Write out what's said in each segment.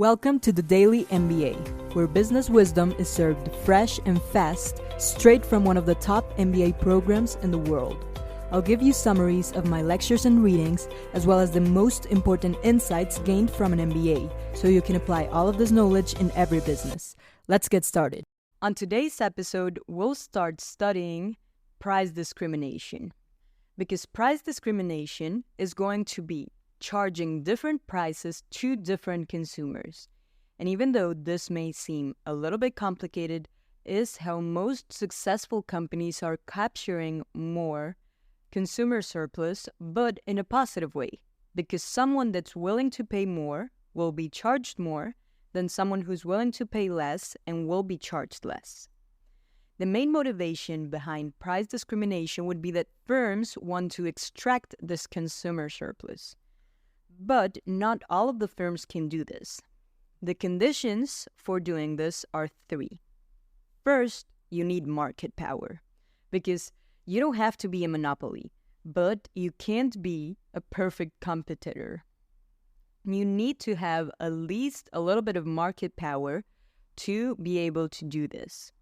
Welcome to the Daily MBA, where business wisdom is served fresh and fast, straight from one of the top MBA programs in the world. I'll give you summaries of my lectures and readings, as well as the most important insights gained from an MBA, so you can apply all of this knowledge in every business. Let's get started. On today's episode, we'll start studying price discrimination, because price discrimination is going to be charging different prices to different consumers. And even though this may seem a little bit complicated, is how most successful companies are capturing more consumer surplus, but in a positive way, because someone that's willing to pay more will be charged more than someone who's willing to pay less and will be charged less. The main motivation behind price discrimination would be that firms want to extract this consumer surplus. But not all of the firms can do this. The conditions for doing this are three. First, you need market power, because you don't have to be a monopoly, but you can't be a perfect competitor. You need to have at least a little bit of market power to be able to do this.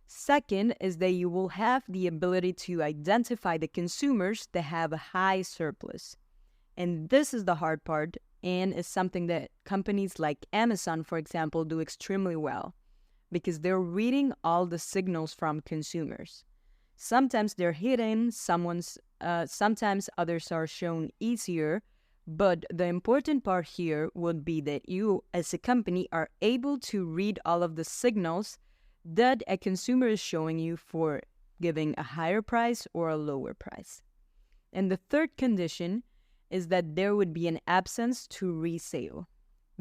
Second is that you will have the ability to identify the consumers that have a high surplus. And this is the hard part, and is something that companies like Amazon, for example, do extremely well, because they're reading all the signals from consumers. Sometimes they're hidden, sometimes others are shown easier, but the important part here would be that you, as a company, are able to read all of the signals that a consumer is showing you for giving a higher price or a lower price. And the third condition is that there would be an absence to resale.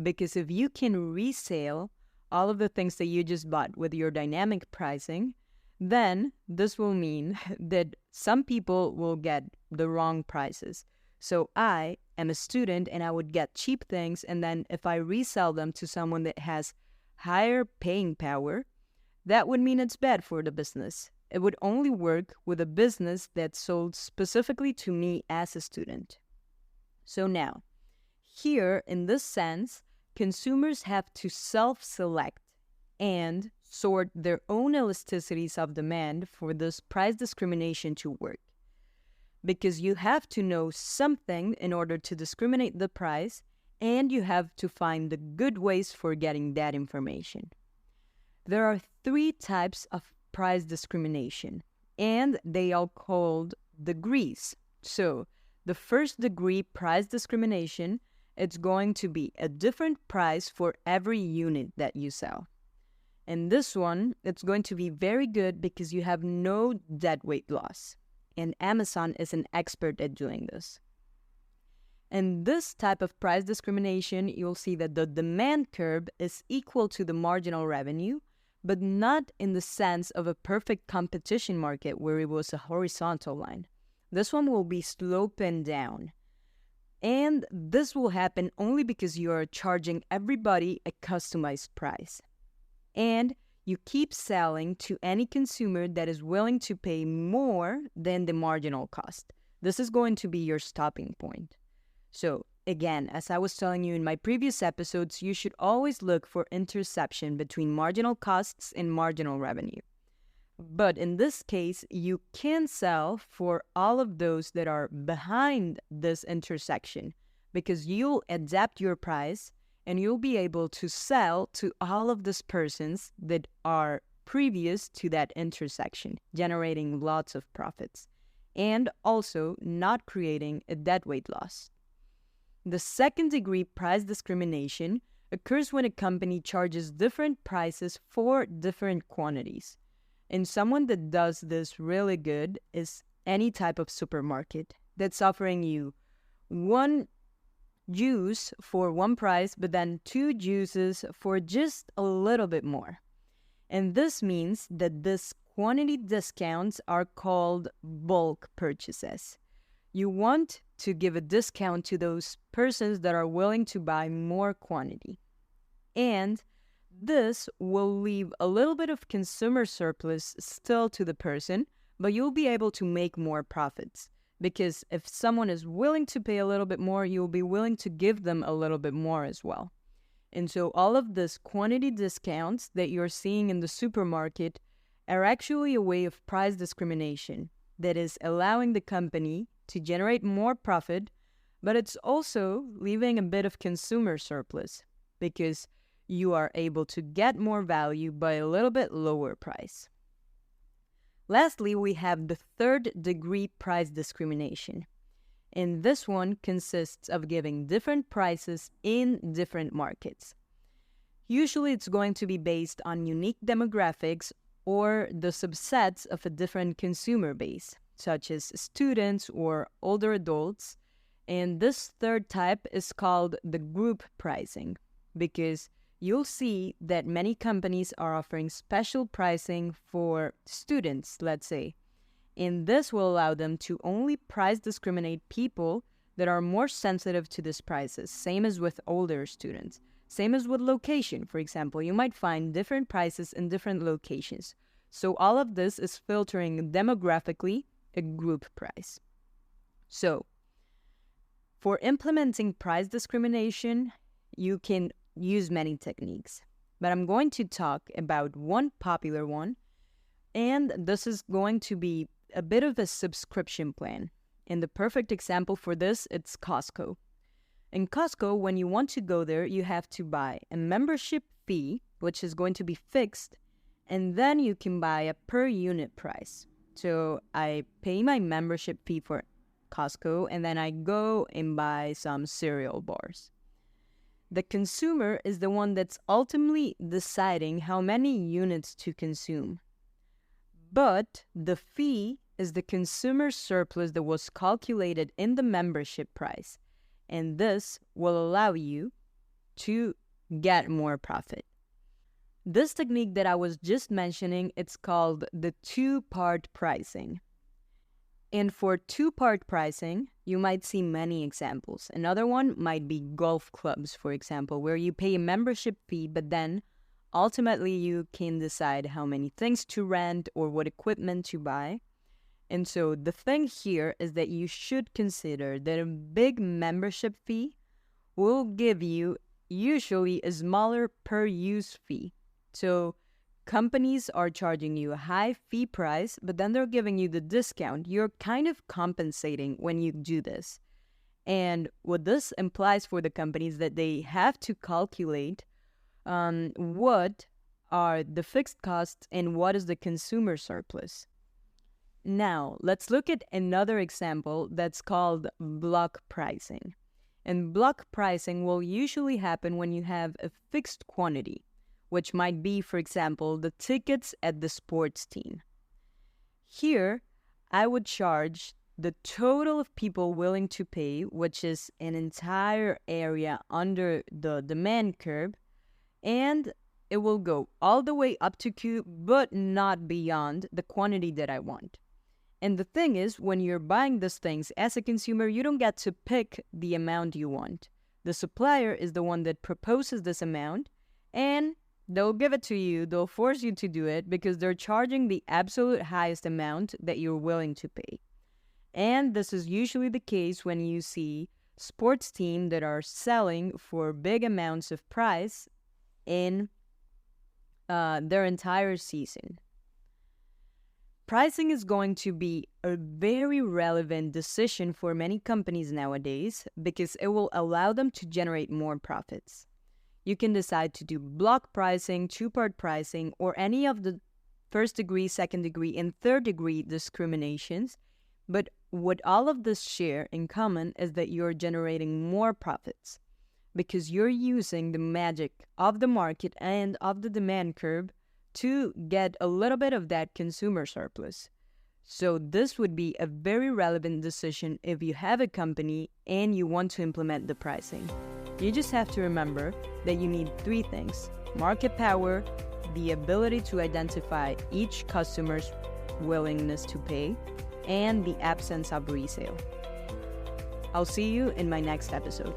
Because if you can resale all of the things that you just bought with your dynamic pricing, then this will mean that some people will get the wrong prices. So I am a student and I would get cheap things, and then if I resell them to someone that has higher paying power, that would mean it's bad for the business. It would only work with a business that sold specifically to me as a student. So now, here in this sense, consumers have to self-select and sort their own elasticities of demand for this price discrimination to work. Because you have to know something in order to discriminate the price, and you have to find the good ways for getting that information. There are three types of price discrimination, and they are called degrees. So, the first degree price discrimination, it's going to be a different price for every unit that you sell. And this one, it's going to be very good because you have no deadweight loss. And Amazon is an expert at doing this. And this type of price discrimination, you'll see that the demand curve is equal to the marginal revenue, but not in the sense of a perfect competition market where it was a horizontal line. This one will be sloping down. And this will happen only because you are charging everybody a customized price. And you keep selling to any consumer that is willing to pay more than the marginal cost. This is going to be your stopping point. So again, as I was telling you in my previous episodes, you should always look for intersection between marginal costs and marginal revenue. But in this case, you can sell for all of those that are behind this intersection, because you'll adapt your price and you'll be able to sell to all of these persons that are previous to that intersection, generating lots of profits and also not creating a deadweight loss. The second degree price discrimination occurs when a company charges different prices for different quantities. And someone that does this really good is any type of supermarket that's offering you one juice for one price, but then two juices for just a little bit more. And this means that these quantity discounts are called bulk purchases. You want to give a discount to those persons that are willing to buy more quantity. And this will leave a little bit of consumer surplus still to the person, but you'll be able to make more profits. Because if someone is willing to pay a little bit more, you'll be willing to give them a little bit more as well. And so all of this quantity discounts that you're seeing in the supermarket are actually a way of price discrimination that is allowing the company to generate more profit, but it's also leaving a bit of consumer surplus because you are able to get more value by a little bit lower price. Lastly, we have the third-degree price discrimination. And this one consists of giving different prices in different markets. Usually it's going to be based on unique demographics or the subsets of a different consumer base, such as students or older adults. And this third type is called the group pricing, because you'll see that many companies are offering special pricing for students, let's say. And this will allow them to only price discriminate people that are more sensitive to these prices, same as with older students. Same as with location, for example. You might find different prices in different locations. So all of this is filtering demographically a group price. So for implementing price discrimination, you can use many techniques. But I'm going to talk about one popular one, and this is going to be a bit of a subscription plan. And the perfect example for this, it's Costco. In Costco, when you want to go there, you have to buy a membership fee, which is going to be fixed, and then you can buy a per unit price. So I pay my membership fee for Costco, and then I go and buy some cereal bars. The consumer is the one that's ultimately deciding how many units to consume. But the fee is the consumer surplus that was calculated in the membership price, and this will allow you to get more profit. This technique that I was just mentioning, it's called the two-part pricing. And for two-part pricing, you might see many examples. Another one might be golf clubs, for example, where you pay a membership fee, but then ultimately you can decide how many things to rent or what equipment to buy. And so the thing here is that you should consider that a big membership fee will give you usually a smaller per use fee. So companies are charging you a high fee price, but then they're giving you the discount. You're kind of compensating when you do this. And what this implies for the companies that they have to calculate what are the fixed costs and what is the consumer surplus. Now, let's look at another example that's called block pricing. And block pricing will usually happen when you have a fixed quantity, which might be, for example, the tickets at the sports team. Here, I would charge the total of people willing to pay, which is an entire area under the demand curve, and it will go all the way up to Q, but not beyond the quantity that I want. And the thing is, when you're buying these things as a consumer, you don't get to pick the amount you want. The supplier is the one that proposes this amount, and they'll give it to you, they'll force you to do it because they're charging the absolute highest amount that you're willing to pay. And this is usually the case when you see sports teams that are selling for big amounts of price in their entire season. Pricing is going to be a very relevant decision for many companies nowadays because it will allow them to generate more profits. You can decide to do block pricing, two-part pricing, or any of the first degree, second degree, and third degree discriminations. But what all of this share in common is that you're generating more profits because you're using the magic of the market and of the demand curve to get a little bit of that consumer surplus. So this would be a very relevant decision if you have a company and you want to implement the pricing. You just have to remember that you need three things: market power, the ability to identify each customer's willingness to pay, and the absence of resale. I'll see you in my next episode.